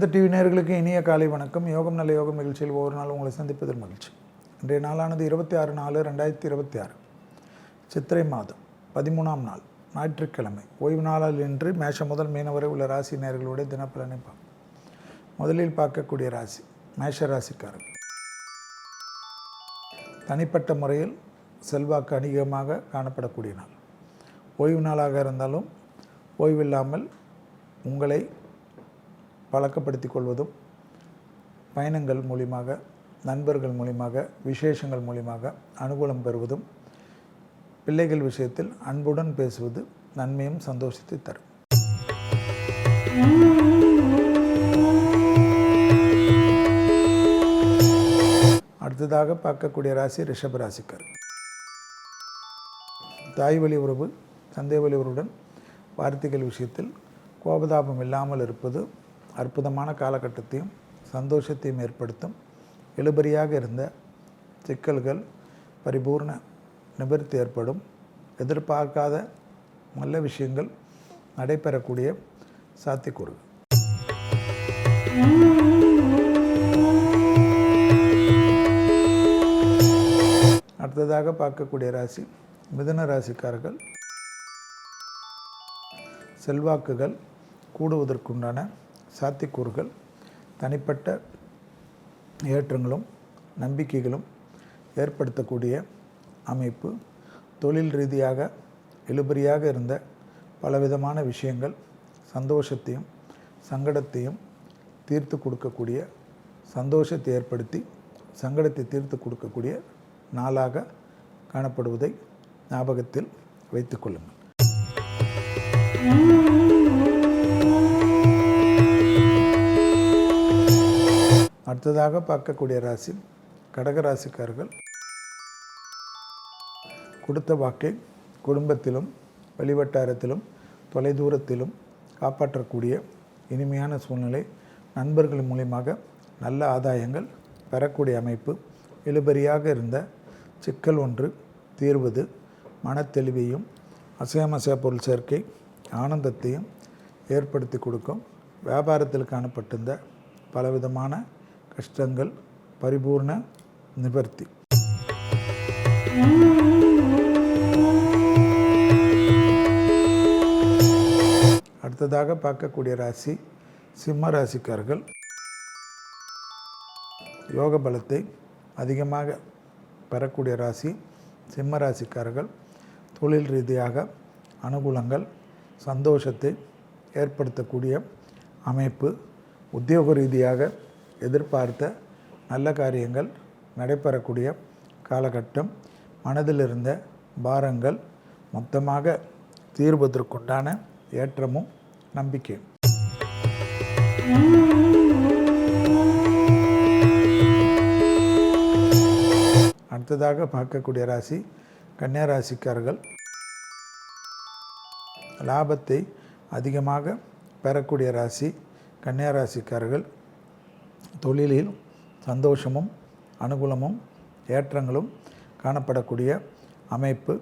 அனைத்து டிவி நேயர்களுக்கு இனிய காலை வணக்கம். யோகம் நல்ல யோகம் நிகழ்ச்சியில் ஒவ்வொரு நாள் உங்களை சந்திப்பதில் மகிழ்ச்சி. இன்றைய நாளானது 26/4/2026 சித்திரை மாதம் 13ஆம் நாள் ஞாயிற்றுக்கிழமை. ஓய்வு நாளில் இன்று மேஷம் முதல் மீனம் வரை உள்ள ராசி நேயர்களுடைய தினப்பலனை பார்ப்போம். முதலில் பார்க்கக்கூடிய ராசி மேஷ ராசிக்காரர்கள். தனிப்பட்ட முறையில் செல்வாக்கு அதிகமாக காணப்படக்கூடிய நாள். ஓய்வு நாளாக இருந்தாலும் ஓய்வில்லாமல் உங்களை பழக்கப்படுத்திக் கொள்வதும், பயணங்கள் மூலியமாக, நண்பர்கள் மூலியமாக, விசேஷங்கள் மூலியமாக அனுகூலம் பெறுவதும், பிள்ளைகள் விஷயத்தில் அன்புடன் பேசுவது நன்மையும் சந்தோஷத்தை தரும். அடுத்ததாக பார்க்கக்கூடிய ராசி ரிஷப ராசிக்கார். தாய் வழி உறவு, தந்தை வழி உறவுடன் வார்த்தைகள் விஷயத்தில் கோபதாபம் இல்லாமல் இருப்பது அற்புதமான காலகட்டத்தையும் சந்தோஷத்தையும் ஏற்படுத்தும். இழுபறியாக இருந்த சிக்கல்கள் பரிபூர்ண நிவர்த்தி ஏற்படும். எதிர்பார்க்காத நல்ல விஷயங்கள் நடைபெறக்கூடிய சாத்தியக்கூறு. அடுத்ததாக பார்க்கக்கூடிய ராசி மிதுன ராசிக்காரர்கள். செல்வாக்குகள் கூடுவதற்குண்டான சாத்தியக்கூறுகள், தனிப்பட்ட ஏற்றங்களும் நம்பிக்கைகளும் ஏற்படுத்தக்கூடிய அமைப்பு. தொழில் ரீதியாக இழுபறியாக இருந்த பலவிதமான விஷயங்கள் சந்தோஷத்தையும் சங்கடத்தையும் தீர்த்து கொடுக்கக்கூடிய, சந்தோஷத்தை ஏற்படுத்தி சங்கடத்தை தீர்த்து கொடுக்கக்கூடிய நாளாக காணப்படுவதை ஞாபகத்தில் வைத்துக் கொள்ளுங்கள். அடுத்ததாக பார்க்கக்கூடிய ராசி கடக ராசிக்காரர்கள். கொடுத்த வாக்கை குடும்பத்திலும் வெளிவட்டாரத்திலும் தொலைதூரத்திலும் காப்பாற்றக்கூடிய இனிமையான சூழ்நிலை. நண்பர்கள் மூலியமாக நல்ல ஆதாயங்கள் பெறக்கூடிய அமைப்பு. இழுபறியாக இருந்த சிக்கல் ஒன்று தீர்வது மனத்தெளிவையும் அசையாமசையா பொருள் சேர்க்கை ஆனந்தத்தையும் ஏற்படுத்தி கொடுக்கும். வியாபாரத்தில் காணப்பட்டிருந்த பலவிதமான கஷ்டங்கள் பரிபூர்ண நிவர்த்தி. அடுத்ததாக பார்க்கக்கூடிய ராசி சிம்ம ராசிக்காரர்கள். யோக பலத்தை அதிகமாக பெறக்கூடிய ராசி சிம்ம ராசிக்காரர்கள். தொழில் ரீதியாக அனுகூலங்கள் சந்தோஷத்தை ஏற்படுத்தக்கூடிய அமைப்பு. உத்தியோக ரீதியாக எதிர்பார்த்த நல்ல காரியங்கள் நடைபெறக்கூடிய காலகட்டம். மனதில் இருந்த பாரங்கள் மொத்தமாக தீர்வதற்குண்டான ஏற்றமும் நம்பிக்கையும். அடுத்ததாக பார்க்கக்கூடிய ராசி கன்னியா ராசிக்காரர்கள். லாபத்தை அதிகமாக பெறக்கூடிய ராசி கன்னியா ராசிக்காரர்கள். தொழிலில் சந்தோஷமும் அனுகூலமும் ஏற்றங்களும் காணப்படக்கூடிய அமைப்பு.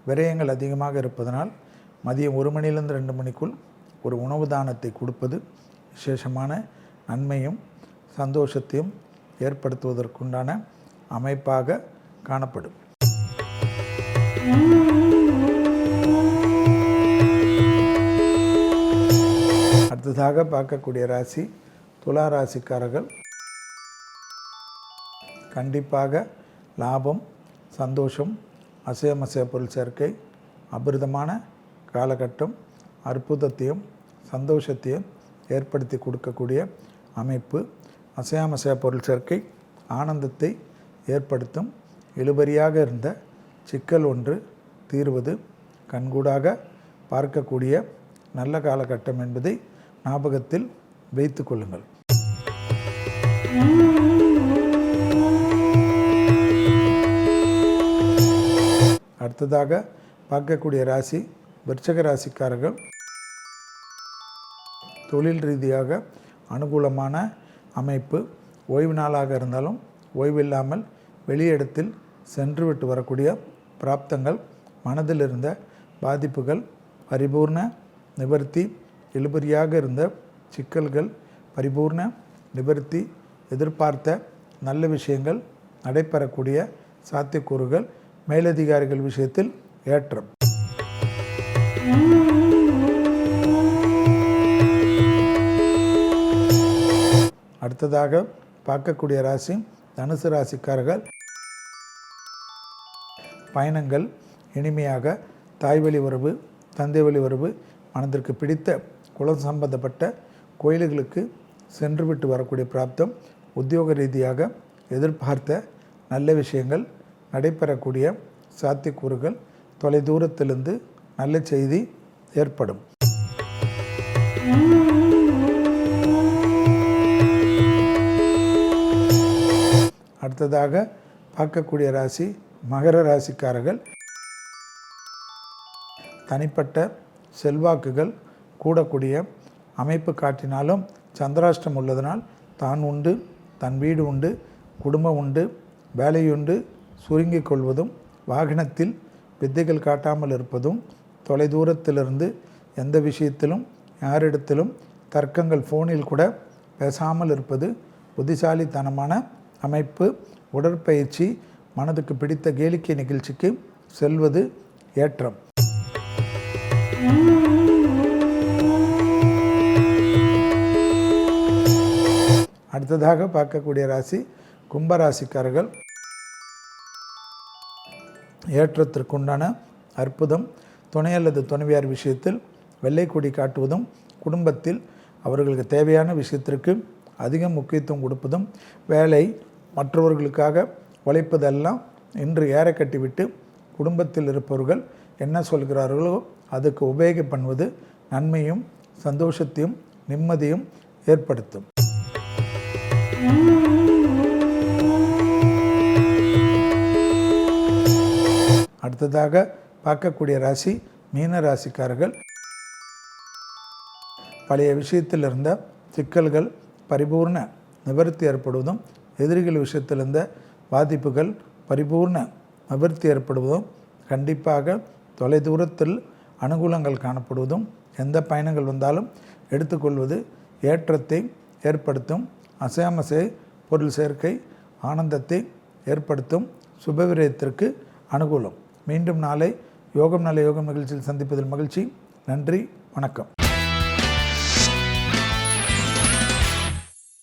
விரயங்கள் அதிகமாக இருப்பதனால் மதியம் 1 மணியிலிருந்து 2 மணிக்குள் ஒரு உணவு தானத்தை கொடுப்பது விசேஷமான நன்மையும் சந்தோஷத்தையும் ஏற்படுத்துவதற்குண்டான அமைப்பாக காணப்படும். அடுத்ததாக பார்க்கக்கூடிய ராசி துலா ராசிக்காரர்கள். கண்டிப்பாக லாபம் சந்தோஷம் அசையாமசையா பொருள் சேர்க்கை அபிரிதமான காலகட்டம். அற்புதத்தையும் சந்தோஷத்தையும் ஏற்படுத்தி கொடுக்கக்கூடிய அமைப்பு. அசையாமசையா பொருள் சேர்க்கை ஆனந்தத்தை ஏற்படுத்தும். இழுபறியாக இருந்த சிக்கல் ஒன்று தீர்வது கண்கூடாக பார்க்கக்கூடிய நல்ல காலகட்டம் என்பதை ஞாபகத்தில் வைத்து கொள்ளுங்கள். அடுத்ததாக பார்க்கக்கூடிய ராசி விருச்சிக ராசிக்காரர்கள். தொழில் ரீதியாக அனுகூலமான அமைப்பு. ஓய்வு நாளாக இருந்தாலும் ஓய்வில்லாமல் வெளியிடத்தில் சென்றுவிட்டு வரக்கூடிய பிராப்தங்கள். மனதில் இருந்த பாதிப்புகள் பரிபூர்ண நிவர்த்தி. இழுபறியாக இருந்த சிக்கல்கள் பரிபூர்ண நிவர்த்தி, எதிர்பார்த்த நல்ல விஷயங்கள் நடைபெறக்கூடிய சாத்தியக்கூறுகள், மேலதிகாரிகள் விஷயத்தில் ஏற்றம். அடுத்ததாக பார்க்கக்கூடிய ராசி தனுசு ராசிக்காரர்கள். பயணங்கள் இனிமையாக, தாய்வழி உறவு, தந்தை வழி உறவு, மனதிற்கு பிடித்த குலம் சம்பந்தப்பட்ட கோயில்களுக்கு சென்றுவிட்டு வரக்கூடிய பிராப்தம், உத்தியோக ரீதியாக எதிர்பார்த்த நல்ல விஷயங்கள் நடைபெறக்கூடிய சாத்தியக்கூறுகள், தொலைதூரத்திலிருந்து நல்ல செய்தி ஏற்படும். அடுத்ததாக பார்க்கக்கூடிய ராசி மகர ராசிக்காரர்கள். தனிப்பட்ட செல்வாக்குகள் கூடக்கூடிய அமைப்பு காட்டினாலும் சந்திராஷ்டம் உள்ளதனால் தான் உண்டு, தன் வீடு உண்டு, குடும்பம் உண்டு, வேலையுண்டு சுருங்கிக் கொள்வதும், வாகனத்தில் வித்தைகள் காட்டாமல் இருப்பதும், தொலைதூரத்திலிருந்து எந்த விஷயத்திலும் யாரிடத்திலும் தர்க்கங்கள் ஃபோனில் கூட பேசாமல் இருப்பது புத்திசாலித்தனமான அமைப்பு. உடற்பயிற்சி, மனதுக்கு பிடித்த கேளிக்கை நிகழ்ச்சிக்கு செல்வது ஏற்றம். அடுத்ததாக பார்க்கக்கூடிய ராசி கும்பராசிக்காரர்கள். ஏற்றத்திற்குண்டான அற்புதம், துணை அல்லது துணைவியார் விஷயத்தில் வெள்ளை கொடி காட்டுவதும், குடும்பத்தில் அவர்களுக்கு தேவையான விஷயத்திற்கு அதிக முக்கியத்துவம் கொடுப்பதும், வேலை மற்றவர்களுக்காக உழைப்பதெல்லாம் இன்று ஏற கட்டிவிட்டு குடும்பத்தில் இருப்பவர்கள் என்ன சொல்கிறார்களோ அதுக்கு உபயோகம் பண்ணுவது நன்மையும் சந்தோஷத்தையும் நிம்மதியும் ஏற்படுத்தும். அடுத்ததாக பார்க்கக்கூடிய ராசி மீன ராசிக்காரர்கள். பழைய விஷயத்தில் இருந்த சிக்கல்கள் பரிபூர்ண நிவர்த்தி ஏற்படுவதும், எதிரிகள் விஷயத்தில் இருந்த பாதிப்புகள் பரிபூர்ண நிவர்த்தி ஏற்படுவதும், கண்டிப்பாக தொலைதூரத்தில் அனுகூலங்கள் காணப்படுவதும், எந்த பயணங்கள் வந்தாலும் எடுத்துக்கொள்வது ஏற்றத்தை ஏற்படுத்தும். அசையாமசை பொருள் சேர்க்கை ஆனந்தத்தை ஏற்படுத்தும். சுபவிரயத்திற்கு அனுகூலம். மீண்டும் நாளை யோகம் நல்ல யோகம் நிகழ்ச்சியில் சந்திப்பதில் மகிழ்ச்சி. நன்றி, வணக்கம்.